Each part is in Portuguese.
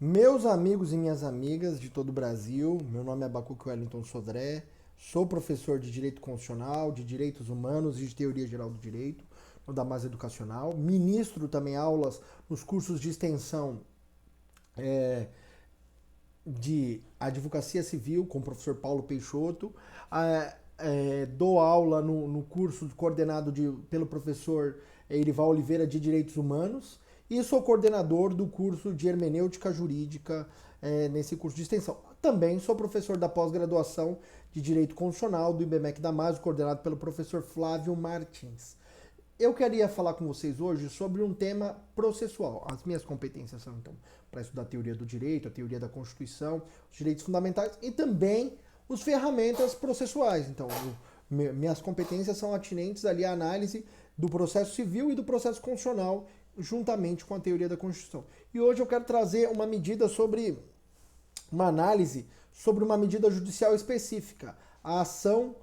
Meus amigos e minhas amigas de todo o Brasil, meu nome é Abacuque Wellington Sodré, sou professor de Direito Constitucional, de Direitos Humanos e de Teoria Geral do Direito, no Damás Educacional. Ministro também aulas nos cursos de extensão de Advocacia Civil com o professor Paulo Peixoto. Dou aula no curso coordenado pelo professor Erival Oliveira de Direitos Humanos e sou coordenador do curso de Hermenêutica Jurídica nesse curso de extensão. Também sou professor da pós-graduação de Direito Constitucional do IBMEC Damásio, coordenado pelo professor Flávio Martins. Eu queria falar com vocês hoje sobre um tema processual. As minhas competências são, então, para estudar a teoria do direito, a teoria da Constituição, os direitos fundamentais e também as ferramentas processuais. Então, minhas competências são atinentes ali à análise do processo civil e do processo constitucional, juntamente com a teoria da Constituição. E hoje eu quero trazer uma análise sobre uma medida judicial específica, a ação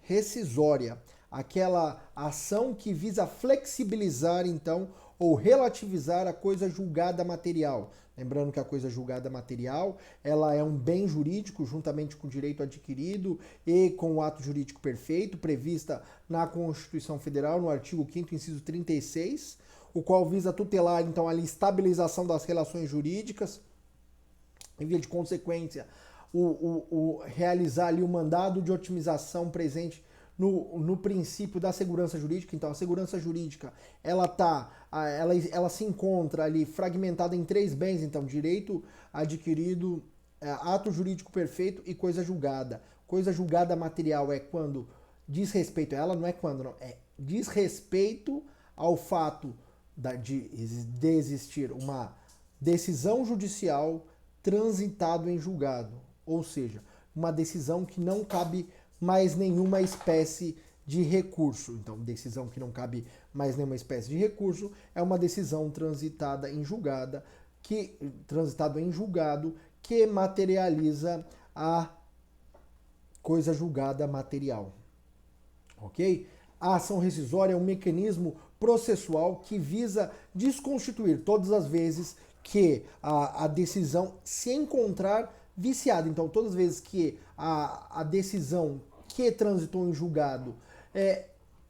rescisória, aquela ação que visa flexibilizar, então, ou relativizar a coisa julgada material. Lembrando que a coisa julgada material, ela é um bem jurídico, juntamente com o direito adquirido e com o ato jurídico perfeito, prevista na Constituição Federal, no artigo 5º, inciso 36, o qual visa tutelar, então, a estabilização das relações jurídicas, em via de consequência, realizar ali o mandado de otimização presente no princípio da segurança jurídica. Então, a segurança jurídica, ela se encontra ali fragmentada em três bens, então, direito adquirido, ato jurídico perfeito e coisa julgada. Coisa julgada material é quando diz respeito, ela não é quando, não, diz respeito ao fato de existir uma decisão judicial transitado em julgado, ou seja, uma decisão que não cabe mais nenhuma espécie de recurso. Então, decisão que não cabe mais nenhuma espécie de recurso é uma decisão transitada em julgado que materializa a coisa julgada material. Ok? A ação rescisória é um mecanismo processual que visa desconstituir todas as vezes que a decisão se encontrar viciada. Então, todas as vezes que a decisão que transitou em julgado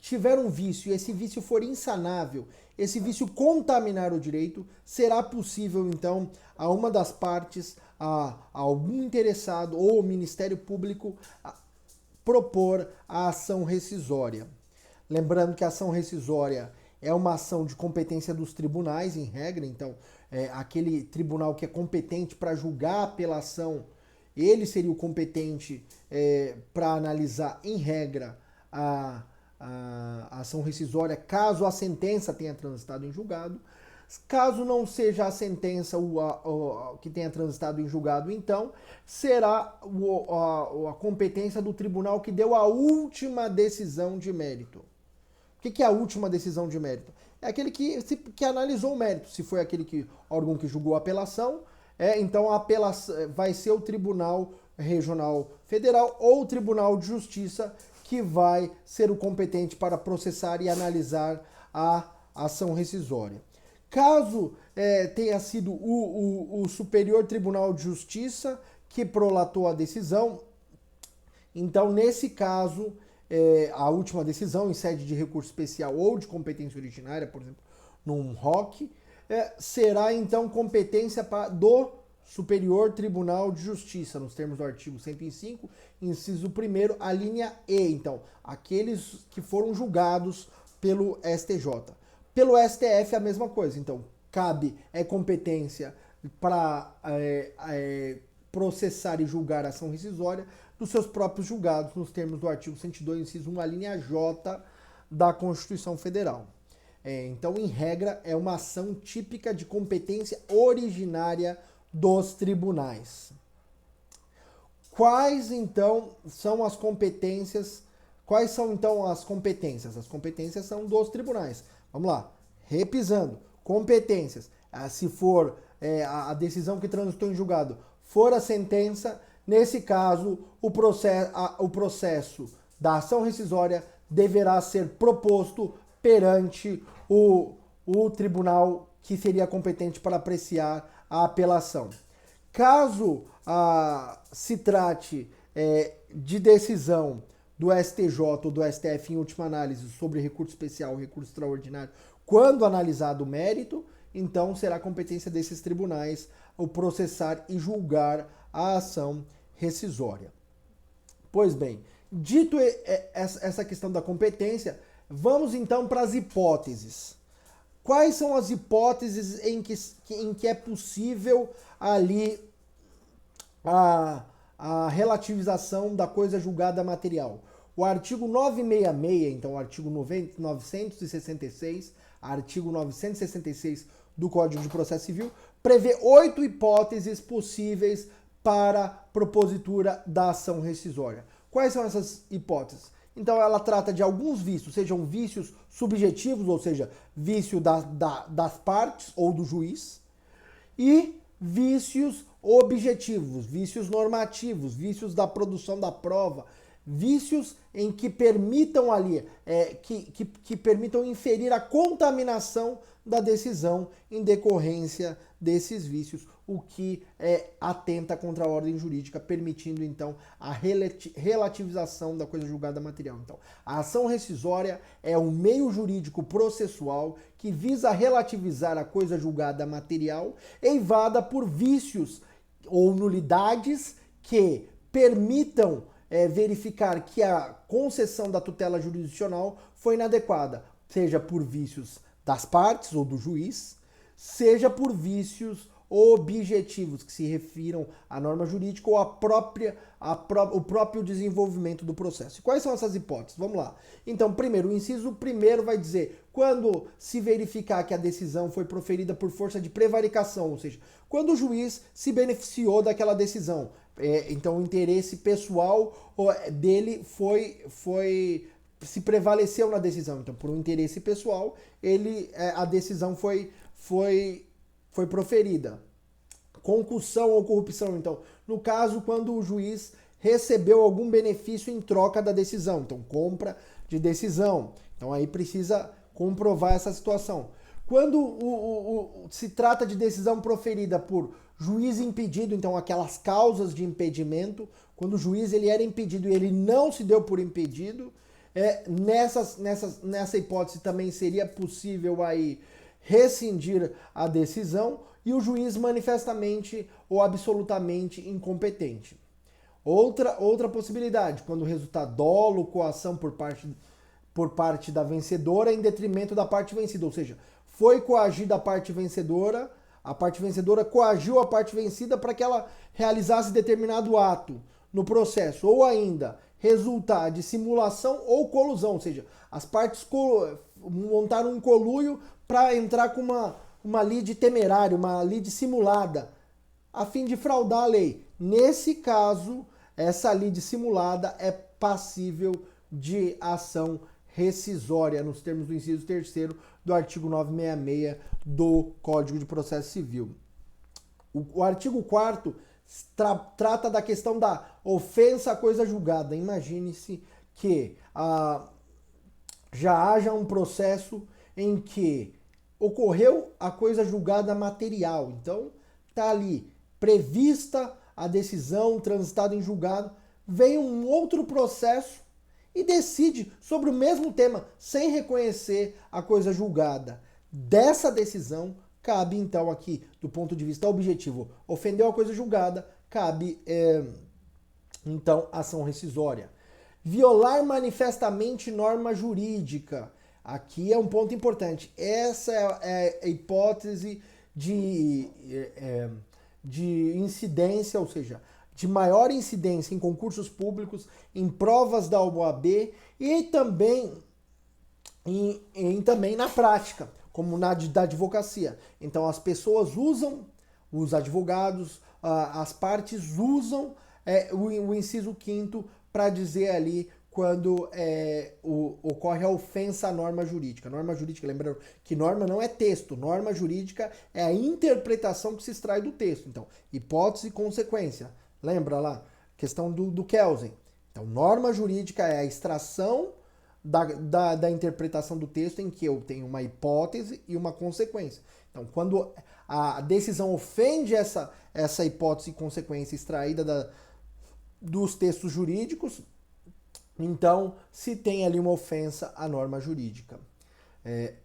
tiver um vício e esse vício for insanável, esse vício contaminar o direito, será possível, então, a uma das partes, a algum interessado ou ao Ministério Público propor a ação rescisória. Lembrando que a ação rescisória é uma ação de competência dos tribunais, em regra, então, aquele tribunal que é competente para julgar a apelação, ele seria o competente para analisar, em regra, a ação rescisória, caso a sentença tenha transitado em julgado. Caso não seja a sentença que tenha transitado em julgado, então, será a competência do tribunal que deu a última decisão de mérito. O que é a última decisão de mérito? É aquele que analisou o mérito. Se foi aquele órgão que julgou a apelação, então a apelação vai ser o Tribunal Regional Federal ou o Tribunal de Justiça que vai ser o competente para processar e analisar a ação rescisória. Caso tenha sido o Superior Tribunal de Justiça que prolatou a decisão, então, nesse caso, a última decisão em sede de recurso especial ou de competência originária, por exemplo, num ROC, será então competência do Superior Tribunal de Justiça, nos termos do artigo 105, inciso 1º, a linha E. Então, aqueles que foram julgados pelo STJ. Pelo STF, a mesma coisa. Então, cabe competência para processar e julgar a ação rescisória dos seus próprios julgados, nos termos do artigo 102, inciso 1, a linha J da Constituição Federal. Então, em regra, é uma ação típica de competência originária dos tribunais. Quais, então, são as competências? Quais são, então, as competências? As competências são dos tribunais. Vamos lá, repisando. Competências. Se for a decisão que transitou em julgado for a sentença, nesse caso, o processo da ação rescisória deverá ser proposto perante o tribunal que seria competente para apreciar a apelação. Caso se trate de decisão do STJ ou do STF em última análise sobre recurso especial ou recurso extraordinário, quando analisado o mérito, então será competência desses tribunais o processar e julgar a ação rescisória. Pois bem, dito essa questão da competência, vamos então para as hipóteses. Quais são as hipóteses em que é possível ali a relativização da coisa julgada material? O artigo 966, então o artigo 966, artigo 966 do Código de Processo Civil, prevê 8 hipóteses possíveis para propositura da ação rescisória. Quais são essas hipóteses? Então ela trata de alguns vícios, sejam vícios subjetivos, ou seja, vício das partes ou do juiz, e vícios objetivos, vícios normativos, vícios da produção da prova, vícios em que permitam ali, que permitam inferir a contaminação da decisão em decorrência desses vícios, o que atenta contra a ordem jurídica, permitindo então a relativização da coisa julgada material. Então, a ação rescisória é um meio jurídico processual que visa relativizar a coisa julgada material, eivada por vícios ou nulidades que permitam verificar que a concessão da tutela jurisdicional foi inadequada, seja por vícios das partes ou do juiz, seja por vícios objetivos que se refiram à norma jurídica ou o próprio desenvolvimento do processo. E quais são essas hipóteses? Vamos lá. Então, primeiro, o inciso primeiro vai dizer quando se verificar que a decisão foi proferida por força de prevaricação, ou seja, quando o juiz se beneficiou daquela decisão. Então, o interesse pessoal dele se prevaleceu na decisão. Então, por um interesse pessoal, a decisão foi proferida. Concussão ou corrupção, então, no caso, quando o juiz recebeu algum benefício em troca da decisão, então, compra de decisão. Então, aí precisa comprovar essa situação. Quando se trata de decisão proferida por juiz impedido, então, aquelas causas de impedimento, quando o juiz ele era impedido e ele não se deu por impedido, nessa hipótese também seria possível aí rescindir a decisão e o juiz manifestamente ou absolutamente incompetente. Outra possibilidade, quando resultar dolo, coação por parte da vencedora em detrimento da parte vencida, ou seja, foi coagida a parte vencedora coagiu a parte vencida para que ela realizasse determinado ato no processo, ou ainda resultar de simulação ou colusão, ou seja, as partes montaram um conluio para entrar com uma lide temerária, uma lide simulada, a fim de fraudar a lei. Nesse caso, essa lide simulada é passível de ação rescisória, nos termos do inciso 3º do artigo 966 do Código de Processo Civil. O artigo 4º trata da questão da ofensa à coisa julgada. Imagine-se que já haja um processo em que ocorreu a coisa julgada material. Então, está ali prevista a decisão, transitada em julgado, vem um outro processo e decide sobre o mesmo tema, sem reconhecer a coisa julgada. Dessa decisão, cabe então aqui, do ponto de vista objetivo, ofendeu a coisa julgada, cabe então ação rescisória. Violar manifestamente norma jurídica. Aqui é um ponto importante. Essa é a hipótese de incidência, ou seja, de maior incidência em concursos públicos, em provas da OAB e também também na prática, como da advocacia. Então as pessoas usam, os advogados, as partes usam o inciso 5º para dizer ali quando ocorre a ofensa à norma jurídica. Norma jurídica, lembrando que norma não é texto, norma jurídica é a interpretação que se extrai do texto. Então, hipótese e consequência. Lembra lá? Questão do Kelsen. Então, norma jurídica é a extração da interpretação do texto em que eu tenho uma hipótese e uma consequência. Então, quando a decisão ofende essa hipótese e consequência extraída dos textos jurídicos, então se tem ali uma ofensa à norma jurídica.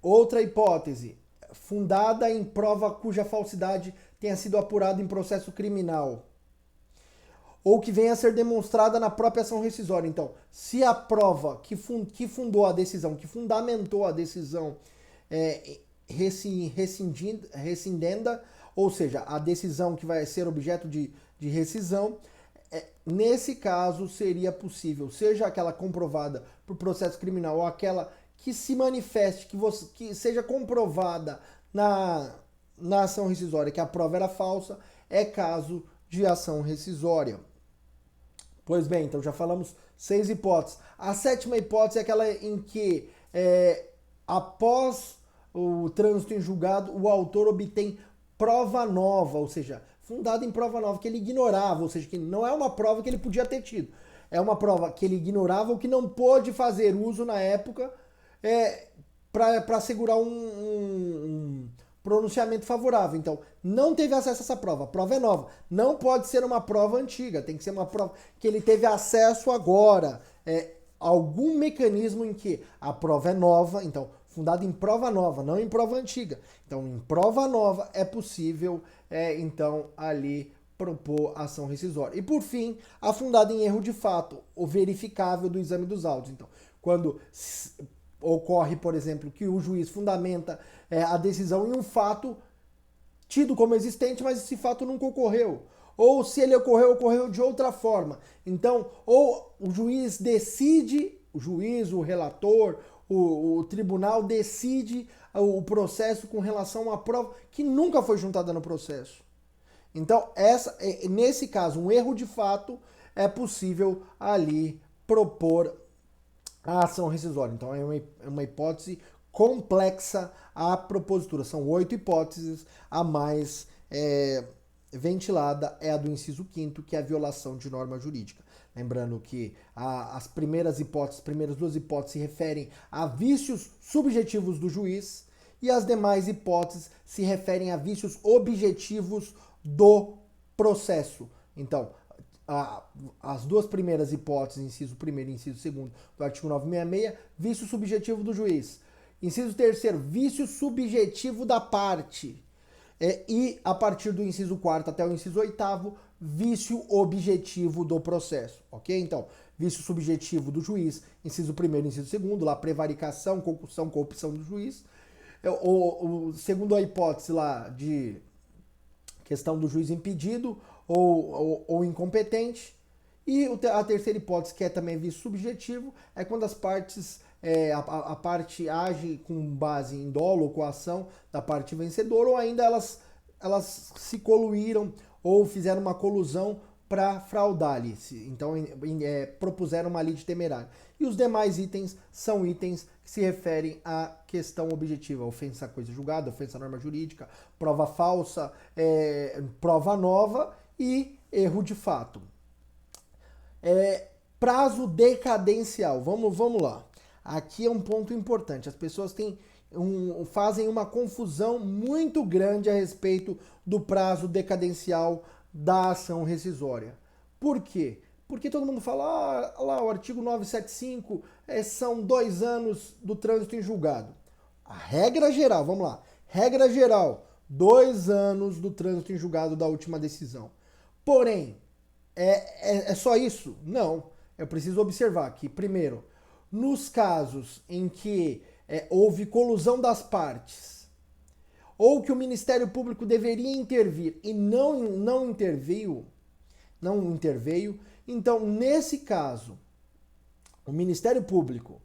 Outra hipótese, fundada em prova cuja falsidade tenha sido apurada em processo criminal, ou que venha a ser demonstrada na própria ação rescisória. Então, se a prova que fundou a decisão, que fundamentou a decisão rescindenda, ou seja, a decisão que vai ser objeto de rescisão, nesse caso seria possível, seja aquela comprovada por processo criminal ou aquela que se manifeste, que seja comprovada na ação rescisória que a prova era falsa, é caso de ação rescisória. Pois bem, então já falamos 6 hipóteses. A 7ª hipótese é aquela em que, após o trânsito em julgado, o autor obtém prova nova, ou seja, fundada em prova nova, que ele ignorava, ou seja, que não é uma prova que ele podia ter tido. É uma prova que ele ignorava ou que não pôde fazer uso na época para assegurar um pronunciamento favorável. Então, não teve acesso a essa prova. A prova é nova. Não pode ser uma prova antiga. Tem que ser uma prova que ele teve acesso agora. Algum mecanismo em que a prova é nova, então, fundada em prova nova, não em prova antiga. Então, em prova nova é possível, então, ali propor ação rescisória. E, por fim, a fundada em erro de fato, o verificável do exame dos autos. Então, quando ocorre, por exemplo, que o juiz fundamenta a decisão em um fato tido como existente, mas esse fato nunca ocorreu. Ou se ele ocorreu de outra forma. Então, ou o juiz decide, o relator, o tribunal decide o processo com relação a uma prova que nunca foi juntada no processo. Então, nesse caso, um erro de fato, é possível ali propor a ação rescisória. Então, é uma hipótese complexa a propositura. São 8 hipóteses, a mais ventilada é a do inciso 5º, que é a violação de norma jurídica. Lembrando que as primeiras 2 hipóteses se referem a vícios subjetivos do juiz e as demais hipóteses se referem a vícios objetivos do processo. Então, as 2 primeiras hipóteses, inciso 1º e inciso 2º do artigo 966, vício subjetivo do juiz. Inciso 3º, vício subjetivo da parte. E a partir do inciso 4º até o inciso 8º, vício objetivo do processo, ok? Então, vício subjetivo do juiz, inciso 1º e inciso 2º, lá prevaricação, concussão, corrupção do juiz. Segundo a hipótese lá de questão do juiz impedido ou incompetente. E a terceira hipótese, que é também vício subjetivo, é quando as partes, a parte age com base em dolo ou coação da parte vencedora, ou ainda elas se coluíram ou fizeram uma colusão para fraudar-lhe. Então, propuseram uma lide temerária. E os demais itens são itens que se referem à questão objetiva, ofensa à coisa julgada, ofensa à norma jurídica, prova falsa, prova nova e erro de fato. Prazo decadencial. Vamos lá. Aqui é um ponto importante. As pessoas fazem uma confusão muito grande a respeito do prazo decadencial da ação rescisória. Por quê? Porque todo mundo fala, lá o artigo 975 são 2 anos do trânsito em julgado. A regra geral, vamos lá. Regra geral, 2 anos do trânsito em julgado da última decisão. Porém, é só isso? Não. Eu preciso observar que, primeiro, nos casos em que houve colusão das partes, ou que o Ministério Público deveria intervir e não interveio, então, nesse caso, o Ministério Público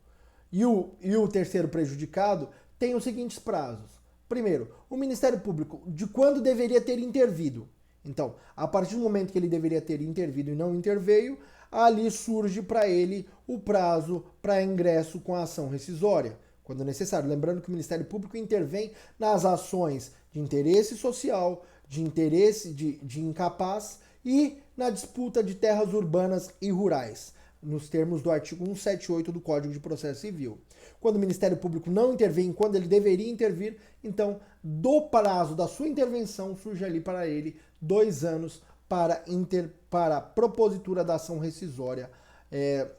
e o terceiro prejudicado têm os seguintes prazos. Primeiro, o Ministério Público, de quando deveria ter intervido. Então, a partir do momento que ele deveria ter intervido e não interveio, ali surge para ele o prazo para ingresso com a ação rescisória, quando necessário. Lembrando que o Ministério Público intervém nas ações de interesse social, de interesse de incapaz e na disputa de terras urbanas e rurais. nos termos do artigo 178 do Código de Processo Civil. Quando o Ministério Público não intervém, quando ele deveria intervir, então, do prazo da sua intervenção, surge ali para ele 2 anos para a propositura da ação rescisória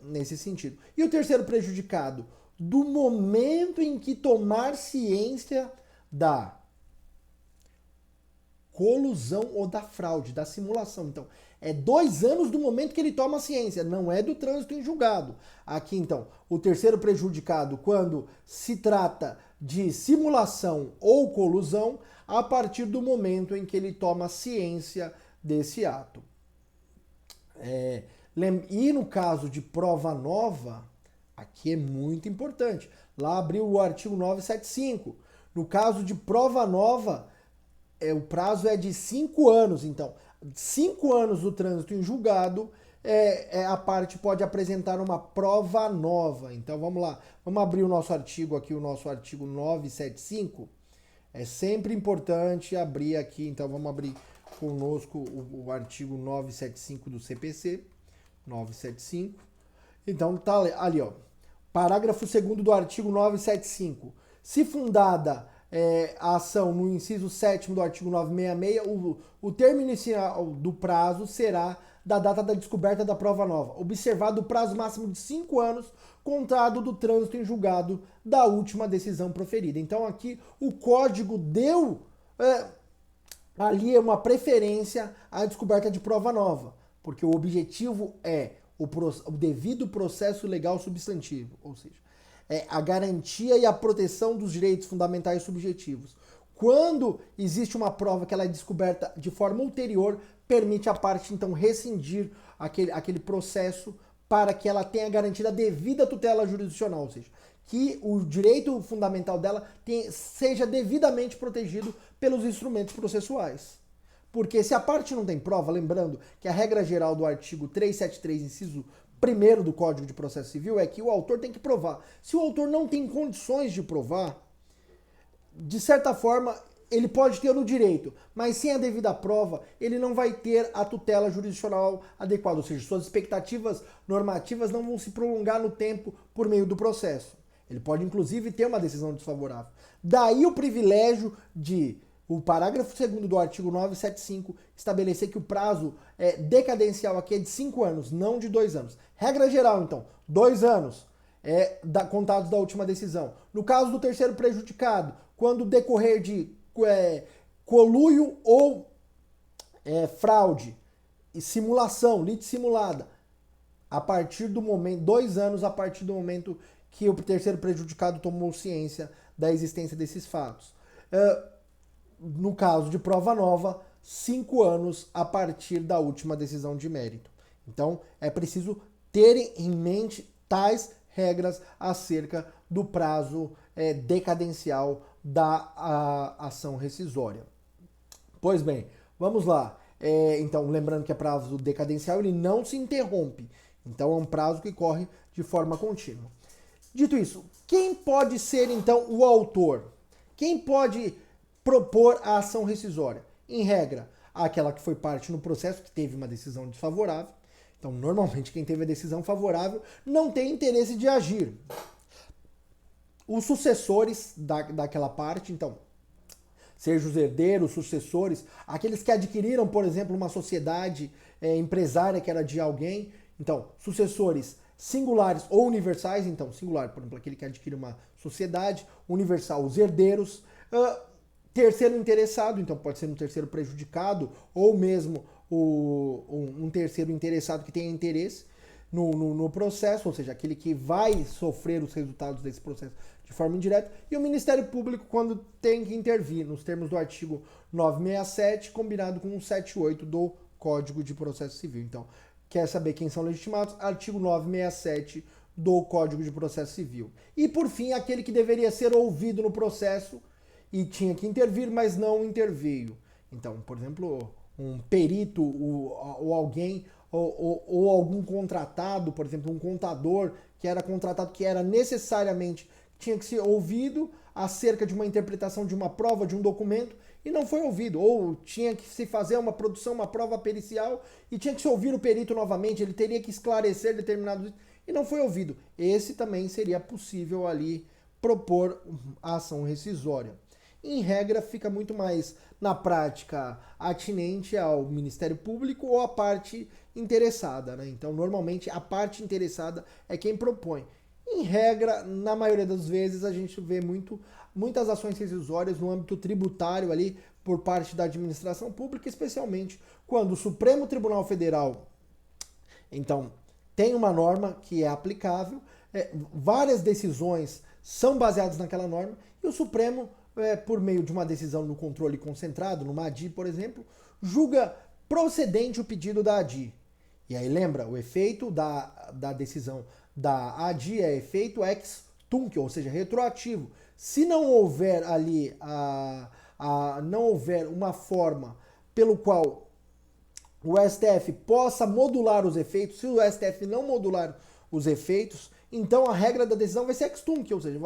nesse sentido. E o terceiro prejudicado, do momento em que tomar ciência da colusão ou da fraude, da simulação. Então, é 2 anos do momento que ele toma ciência, não é do trânsito em julgado. Aqui, então, o terceiro prejudicado, quando se trata de simulação ou colusão, a partir do momento em que ele toma ciência desse ato. E no caso de prova nova, aqui é muito importante. Lá abriu o artigo 975. No caso de prova nova, o prazo é de 5 anos. Então, 5 anos do trânsito em julgado, a parte pode apresentar uma prova nova. Então, vamos lá. Vamos abrir o nosso artigo aqui, o nosso artigo 975. É sempre importante abrir aqui. Então, vamos abrir conosco o artigo 975 do CPC. 975. Então, tá ali, ó. Parágrafo 2º do artigo 975. Se fundada a ação no inciso 7º do artigo 966, o termo inicial do prazo será da data da descoberta da prova nova, observado o prazo máximo de 5 anos contado do trânsito em julgado da última decisão proferida. Então aqui o código deu ali uma preferência à descoberta de prova nova, porque o objetivo é o devido processo legal substantivo, ou seja, a garantia e a proteção dos direitos fundamentais subjetivos. Quando existe uma prova que ela é descoberta de forma ulterior, permite a parte, então, rescindir aquele processo para que ela tenha garantida a devida tutela jurisdicional, ou seja, que o direito fundamental dela seja devidamente protegido pelos instrumentos processuais. Porque se a parte não tem prova, lembrando que a regra geral do artigo 373, inciso 1º do Código de Processo Civil é que o autor tem que provar. Se o autor não tem condições de provar, de certa forma, ele pode ter o direito, mas sem a devida prova, ele não vai ter a tutela jurisdicional adequada, ou seja, suas expectativas normativas não vão se prolongar no tempo por meio do processo. Ele pode, inclusive, ter uma decisão desfavorável. Daí o privilégio de o parágrafo 2º do artigo 975 estabelecer que o prazo decadencial aqui é de 5 anos, não de 2 anos. Regra geral, então, 2 anos contados da última decisão. No caso do terceiro prejudicado, quando decorrer de conluio ou fraude e simulação, lite simulada, a partir do momento, 2 anos a partir do momento que o terceiro prejudicado tomou ciência da existência desses fatos. No caso de prova nova, 5 anos a partir da última decisão de mérito. Então, é preciso terem em mente tais regras acerca do prazo decadencial da ação rescisória. Pois bem, vamos lá. Então, lembrando que é prazo decadencial, ele não se interrompe. Então, é um prazo que corre de forma contínua. Dito isso, quem pode ser, então, o autor? Quem pode propor a ação rescisória? Em regra, aquela que foi parte no processo, que teve uma decisão desfavorável. Então, normalmente, quem teve a decisão favorável não tem interesse de agir. Os sucessores daquela parte, então, seja os herdeiros, sucessores, aqueles que adquiriram, por exemplo, uma sociedade empresária que era de alguém. Então, sucessores singulares ou universais. Então, singular, por exemplo, aquele que adquire uma sociedade, universal, os herdeiros. Terceiro interessado, então pode ser um terceiro prejudicado ou mesmo um terceiro interessado que tenha interesse no processo, ou seja, aquele que vai sofrer os resultados desse processo de forma indireta, e o Ministério Público quando tem que intervir, nos termos do artigo 967, combinado com o 78 do Código de Processo Civil. Então, quer saber quem são legitimados? Artigo 967 do Código de Processo Civil. E, por fim, aquele que deveria ser ouvido no processo e tinha que intervir, mas não interveio. Então, por exemplo, um perito ou alguém, ou algum contratado, por exemplo, um contador que era contratado, que era necessariamente, tinha que ser ouvido acerca de uma interpretação de uma prova, de um documento, e não foi ouvido. Ou tinha que se fazer uma produção, uma prova pericial e tinha que se ouvir o perito novamente, ele teria que esclarecer determinados e não foi ouvido. Esse também seria possível ali propor a ação rescisória. Em regra, fica muito mais na prática atinente ao Ministério Público ou à parte interessada, né? Então, normalmente, a parte interessada é quem propõe. Em regra, na maioria das vezes, a gente vê muitas ações rescisórias no âmbito tributário ali por parte da administração pública, especialmente quando o Supremo Tribunal Federal, então, tem uma norma que é aplicável, várias decisões são baseadas naquela norma e o Supremo, por meio de uma decisão no controle concentrado, numa ADI, por exemplo, julga procedente o pedido da ADI. E aí lembra, o efeito da decisão da ADI é efeito ex tunc, ou seja, retroativo. Se não houver ali não houver uma forma pelo qual o STF possa modular os efeitos, se o STF não modular os efeitos, então a regra da decisão vai ser ex tunc, ou seja,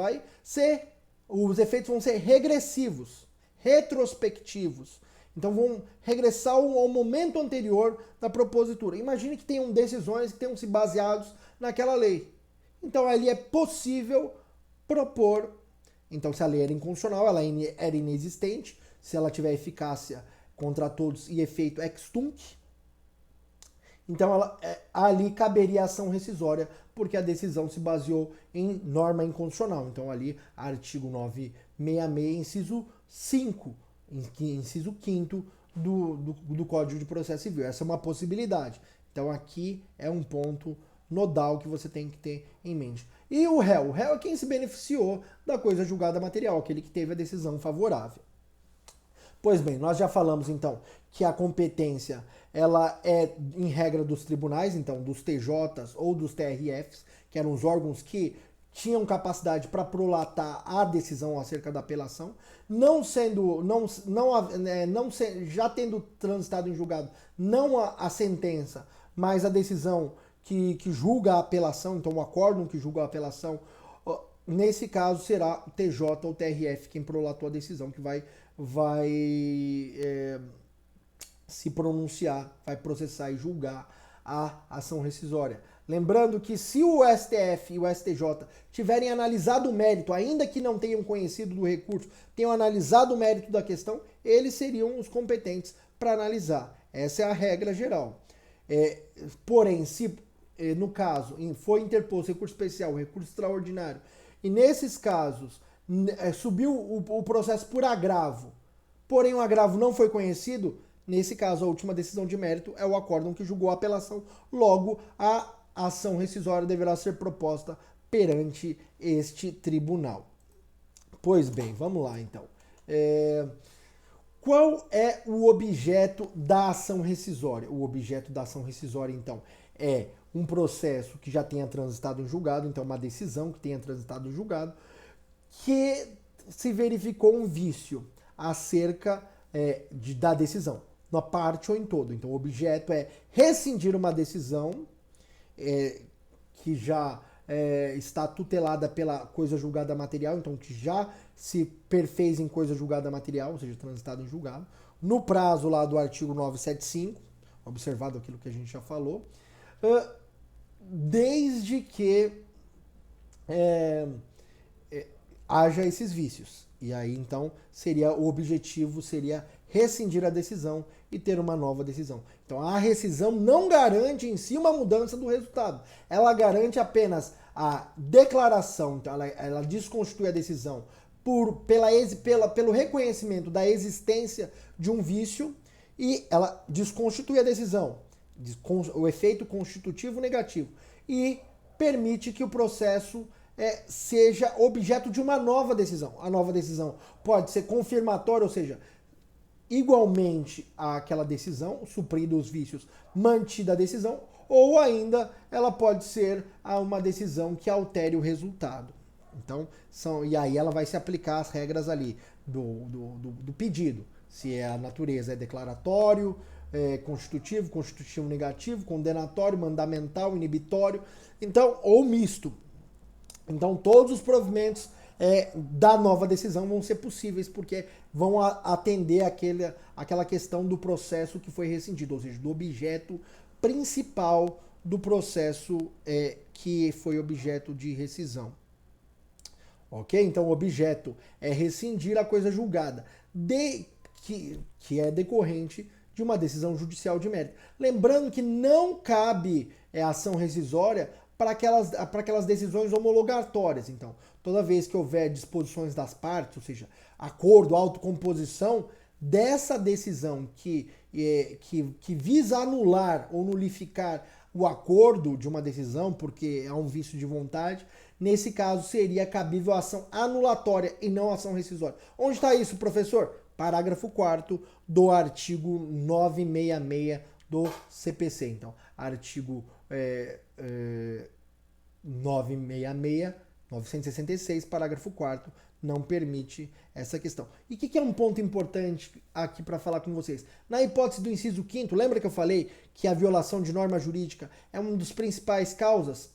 os efeitos vão ser regressivos, retrospectivos. Então vão regressar ao momento anterior da propositura. Imagine que tenham decisões que tenham se baseados naquela lei. Então ali é possível propor. Então se a lei era inconstitucional, ela era inexistente, se ela tiver eficácia contra todos e efeito ex tunc, então ali caberia ação rescisória, porque a decisão se baseou em norma inconstitucional. Então ali, artigo 966, inciso 5, inciso 5º do Código de Processo Civil. Essa é uma possibilidade. Então aqui é um ponto nodal que você tem que ter em mente. E o réu? O réu é quem se beneficiou da coisa julgada material, aquele que teve a decisão favorável. Pois bem, nós já falamos então que a competência ela é em regra dos tribunais, então dos TJs ou dos TRFs, que eram os órgãos que tinham capacidade para prolatar a decisão acerca da apelação, já tendo transitado em julgado não a sentença, mas a decisão que julga a apelação, então o acórdão que julga a apelação, nesse caso será o TJ ou TRF quem prolatou a decisão, que vai se pronunciar, vai processar e julgar a ação rescisória. Lembrando que se o STF e o STJ tiverem analisado o mérito, ainda que não tenham conhecido do recurso, tenham analisado o mérito da questão, eles seriam os competentes para analisar. Essa é a regra geral. Porém, se no caso foi interposto recurso especial, recurso extraordinário, e nesses casos subiu o processo por agravo, porém o agravo não foi conhecido, nesse caso a última decisão de mérito é o acórdão que julgou a apelação, logo a ação rescisória deverá ser proposta perante este tribunal. Pois bem, vamos lá então. Qual é o objeto da ação rescisória? O objeto da ação rescisória, então, é um processo que já tenha transitado em julgado, então uma decisão que tenha transitado em julgado, que se verificou um vício acerca da decisão, na parte ou em todo. Então o objeto é rescindir uma decisão que já está tutelada pela coisa julgada material, então que já se perfez em coisa julgada material, ou seja, transitado em julgado, no prazo lá do artigo 975, observado aquilo que a gente já falou, desde que haja esses vícios. E aí, então, o objetivo seria rescindir a decisão e ter uma nova decisão. Então, a rescisão não garante em si uma mudança do resultado. Ela garante apenas a declaração, então ela desconstitui a decisão pelo reconhecimento da existência de um vício e ela desconstitui a decisão, o efeito constitutivo negativo, e permite que o processo seja objeto de uma nova decisão. A nova decisão pode ser confirmatória, ou seja, igualmente àquela decisão, suprindo os vícios, mantida a decisão, ou ainda ela pode ser uma decisão que altere o resultado. Então, e aí ela vai se aplicar as regras ali do pedido. Se a natureza é declaratório, constitutivo negativo, condenatório, mandamental, inibitório, então, ou misto. Então, todos os provimentos da nova decisão vão ser possíveis, porque vão atender aquela questão do processo que foi rescindido, ou seja, do objeto principal do processo que foi objeto de rescisão. Ok? Então o objeto é rescindir a coisa julgada, que é decorrente de uma decisão judicial de mérito. Lembrando que não cabe ação rescisória para aquelas decisões homologatórias. Então, toda vez que houver disposições das partes, ou seja, acordo, autocomposição, dessa decisão que visa anular ou nulificar o acordo de uma decisão, porque há um vício de vontade, nesse caso seria cabível a ação anulatória e não a ação rescisória. Onde está isso, professor? Parágrafo 4º do artigo 966 do CPC. Então, artigo 966, parágrafo 4º, não permite essa questão. E o que é um ponto importante aqui para falar com vocês? Na hipótese do inciso 5º, lembra que eu falei que a violação de norma jurídica é uma das principais causas?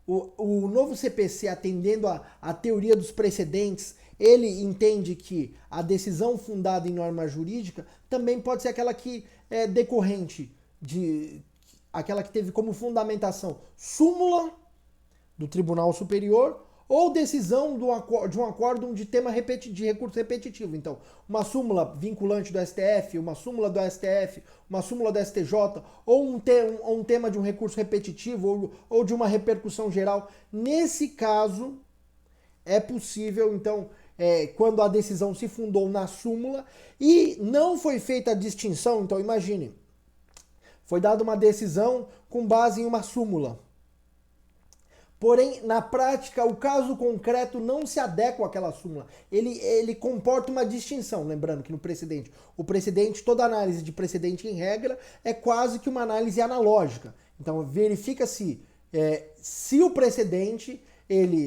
O novo CPC, atendendo à teoria dos precedentes, ele entende que a decisão fundada em norma jurídica também pode ser aquela que é decorrente aquela que teve como fundamentação súmula do Tribunal Superior ou decisão de um acórdão de tema de recurso repetitivo. Então, uma súmula vinculante do STF, uma súmula do STF, uma súmula do STJ, ou um tema de um recurso repetitivo ou de uma repercussão geral. Nesse caso, é possível, então, quando a decisão se fundou na súmula e não foi feita a distinção, então imagine, foi dada uma decisão com base em uma súmula. Porém, na prática, o caso concreto não se adequa àquela súmula. Ele comporta uma distinção. Lembrando que no precedente, toda análise de precedente em regra é quase que uma análise analógica. Então, verifica-se se o precedente,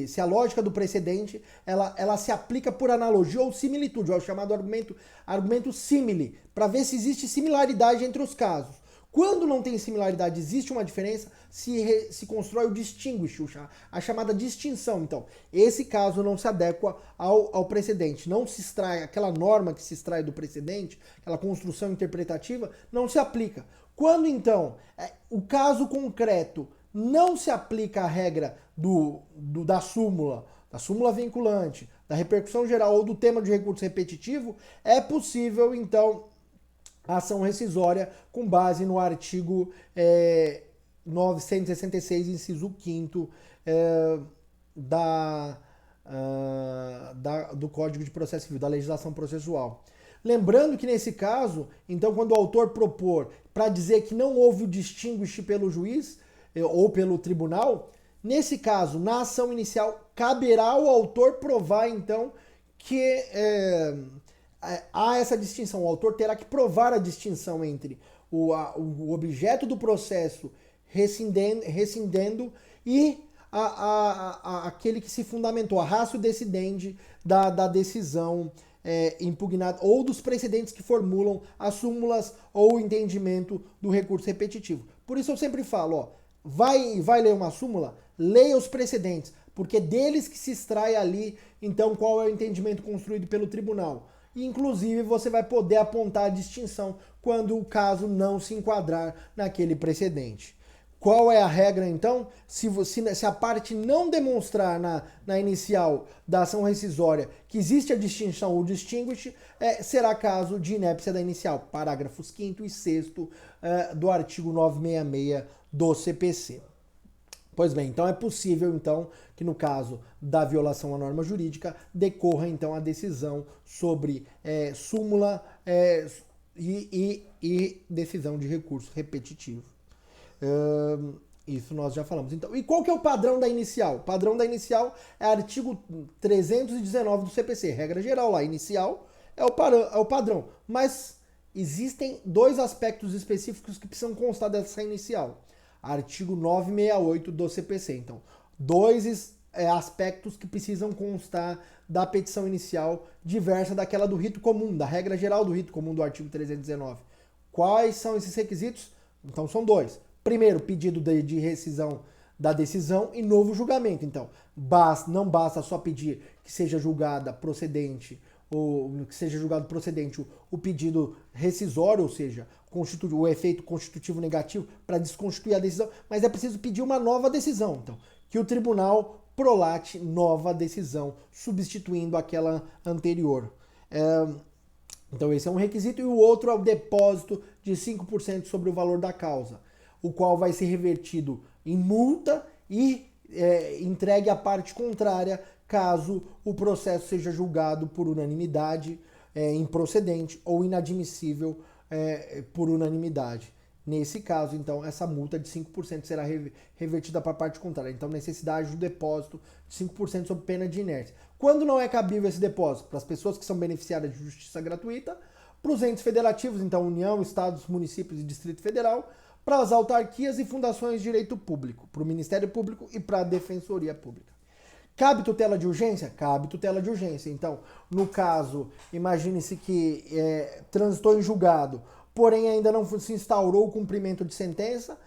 se a lógica do precedente, ela se aplica por analogia ou similitude, é o chamado argumento símile, para ver se existe similaridade entre os casos. Quando não tem similaridade, existe uma diferença, se constrói o distinguish, a chamada distinção. Então, esse caso não se adequa ao precedente. Não se extrai, aquela norma que se extrai do precedente, aquela construção interpretativa, não se aplica. Quando, então, o caso concreto não se aplica a regra da súmula vinculante, da repercussão geral ou do tema de recurso repetitivo, é possível, então, a ação rescisória com base no artigo 966, inciso 5º do Código de Processo Civil, da legislação processual. Lembrando que nesse caso, então, quando o autor propor para dizer que não houve o distinguish pelo juiz ou pelo tribunal, nesse caso, na ação inicial, caberá ao autor provar, então, que há essa distinção. O autor terá que provar a distinção entre o objeto do processo rescindendo e aquele que se fundamentou, a ratio decidendi da decisão impugnada ou dos precedentes que formulam as súmulas ou o entendimento do recurso repetitivo. Por isso eu sempre falo, vai ler uma súmula, leia os precedentes, porque deles que se extrai ali, então, qual é o entendimento construído pelo tribunal. E, inclusive, você vai poder apontar a distinção quando o caso não se enquadrar naquele precedente. Qual é a regra, então? Se a parte não demonstrar na inicial da ação rescisória que existe a distinção ou distinguish, será caso de inépcia da inicial. Parágrafos 5º e 6º do artigo 966 do CPC. Pois bem, então é possível, então, que no caso da violação à norma jurídica, decorra, então, a decisão sobre súmula e decisão de recurso repetitivo. Isso nós já falamos. Então, e qual que é o padrão da inicial? O padrão da inicial é artigo 319 do CPC, regra geral lá, inicial é o padrão. Mas existem dois aspectos específicos que precisam constar dessa inicial. Artigo 968 do CPC. Então, dois aspectos que precisam constar da petição inicial diversa daquela do rito comum, da regra geral do rito comum do artigo 319. Quais são esses requisitos? Então, são dois. Primeiro, pedido de rescisão da decisão e novo julgamento. Então, não basta só pedir que seja julgada procedente, ou que seja julgado procedente o pedido rescisório, ou seja, o efeito constitutivo negativo para desconstituir a decisão, mas é preciso pedir uma nova decisão. Então, que o tribunal prolate nova decisão, substituindo aquela anterior. Então esse é um requisito, e o outro é o depósito de 5% sobre o valor da causa, o qual vai ser revertido em multa e entregue à parte contrária caso o processo seja julgado por unanimidade improcedente ou inadmissível por unanimidade. Nesse caso, então, essa multa de 5% será revertida para a parte contrária. Então, necessidade do depósito de 5% sob pena de inércia. Quando não é cabível esse depósito? Para as pessoas que são beneficiárias de justiça gratuita, para os entes federativos, então União, Estados, Municípios e Distrito Federal, para as autarquias e fundações de direito público, para o Ministério Público e para a Defensoria Pública. Cabe tutela de urgência? Cabe tutela de urgência. Então, no caso, imagine-se que transitou em julgado, porém ainda não se instaurou o cumprimento de sentença,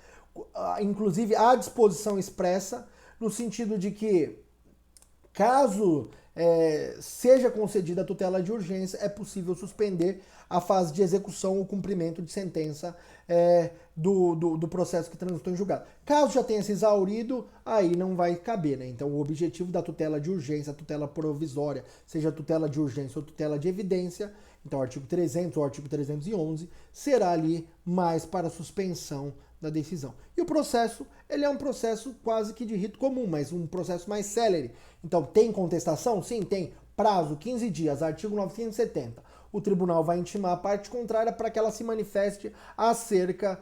inclusive há disposição expressa, no sentido de que, caso seja concedida a tutela de urgência, é possível suspender a fase de execução ou cumprimento de sentença do processo que transitou em julgado. Caso já tenha se exaurido, aí não vai caber, né? Então, o objetivo da tutela de urgência, a tutela provisória, seja tutela de urgência ou tutela de evidência, então o artigo 300 ou artigo 311, será ali mais para suspensão da decisão. E o processo, ele é um processo quase que de rito comum, mas um processo mais célere. Então, tem contestação? Sim, tem. Prazo, 15 dias, artigo 970. O tribunal vai intimar a parte contrária para que ela se manifeste acerca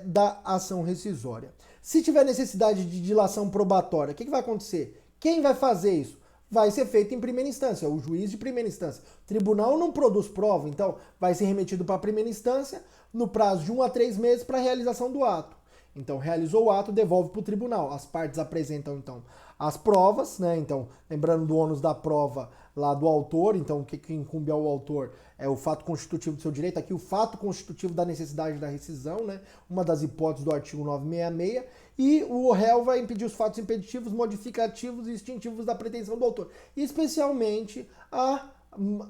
da ação rescisória. Se tiver necessidade de dilação probatória, o que vai acontecer? Quem vai fazer isso? Vai ser feito em primeira instância, o juiz de primeira instância. O tribunal não produz prova, então vai ser remetido para a primeira instância no prazo de 1 a 3 meses para a realização do ato. Então, realizou o ato, devolve para o tribunal. As partes apresentam, então, as provas, né? Então, lembrando do ônus da prova lá do autor, então o que incumbe ao autor é o fato constitutivo do seu direito. Aqui o fato constitutivo da necessidade da rescisão, né? Uma das hipóteses do artigo 966, e o réu vai impedir os fatos impeditivos, modificativos e extintivos da pretensão do autor. E especialmente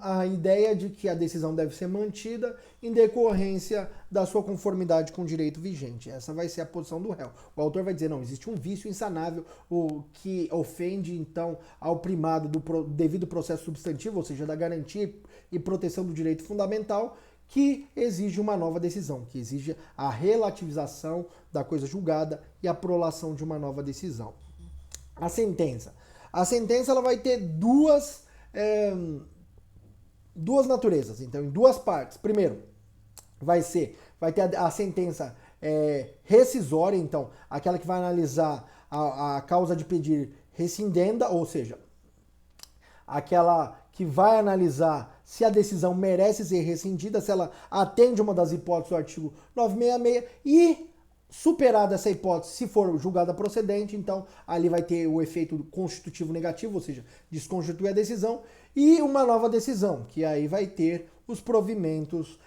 a ideia de que a decisão deve ser mantida em decorrência da sua conformidade com o direito vigente. Essa vai ser a posição do réu. O autor vai dizer, não, existe um vício insanável, o que ofende, então, ao primado do devido processo substantivo, ou seja, da garantia e proteção do direito fundamental, que exige uma nova decisão, que exige a relativização da coisa julgada e a prolação de uma nova decisão. A sentença. A sentença ela vai ter duas naturezas, então, em duas partes. Primeiro, vai ter a sentença rescisória, então, aquela que vai analisar a causa de pedir rescindenda, ou seja, aquela que vai analisar se a decisão merece ser rescindida, se ela atende uma das hipóteses do artigo 966, e superada essa hipótese, se for julgada procedente, então ali vai ter o efeito constitutivo negativo, ou seja, desconstitui a decisão, e uma nova decisão, que aí vai ter os provimentos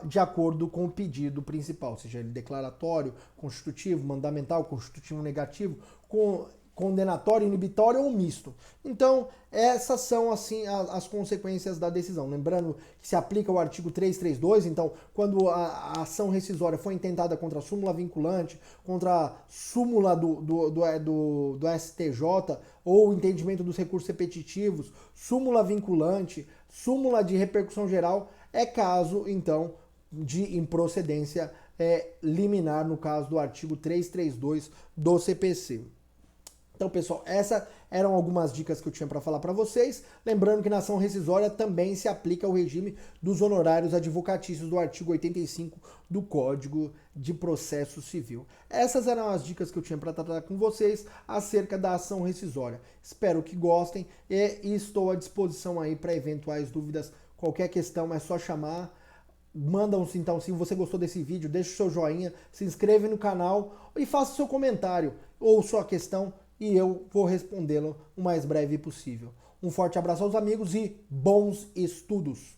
de acordo com o pedido principal, seja ele declaratório, constitutivo, mandamental, constitutivo negativo, condenatório, inibitório ou misto. Então, essas são assim as consequências da decisão. Lembrando que se aplica o artigo 332, então, quando a ação rescisória foi intentada contra a súmula vinculante, contra a súmula do STJ, ou entendimento dos recursos repetitivos, súmula vinculante, súmula de repercussão geral, é caso, então, de improcedência liminar, no caso do artigo 332 do CPC. Então, pessoal, essas eram algumas dicas que eu tinha para falar para vocês. Lembrando que na ação rescisória também se aplica o regime dos honorários advocatícios do artigo 85 do Código de Processo Civil. Essas eram as dicas que eu tinha para tratar com vocês acerca da ação rescisória. Espero que gostem e estou à disposição aí para eventuais dúvidas. Qualquer questão é só chamar. Mandam-se, então, se você gostou desse vídeo, deixe o seu joinha, se inscreve no canal e faça o seu comentário ou sua questão, e eu vou respondê-lo o mais breve possível. Um forte abraço aos amigos e bons estudos!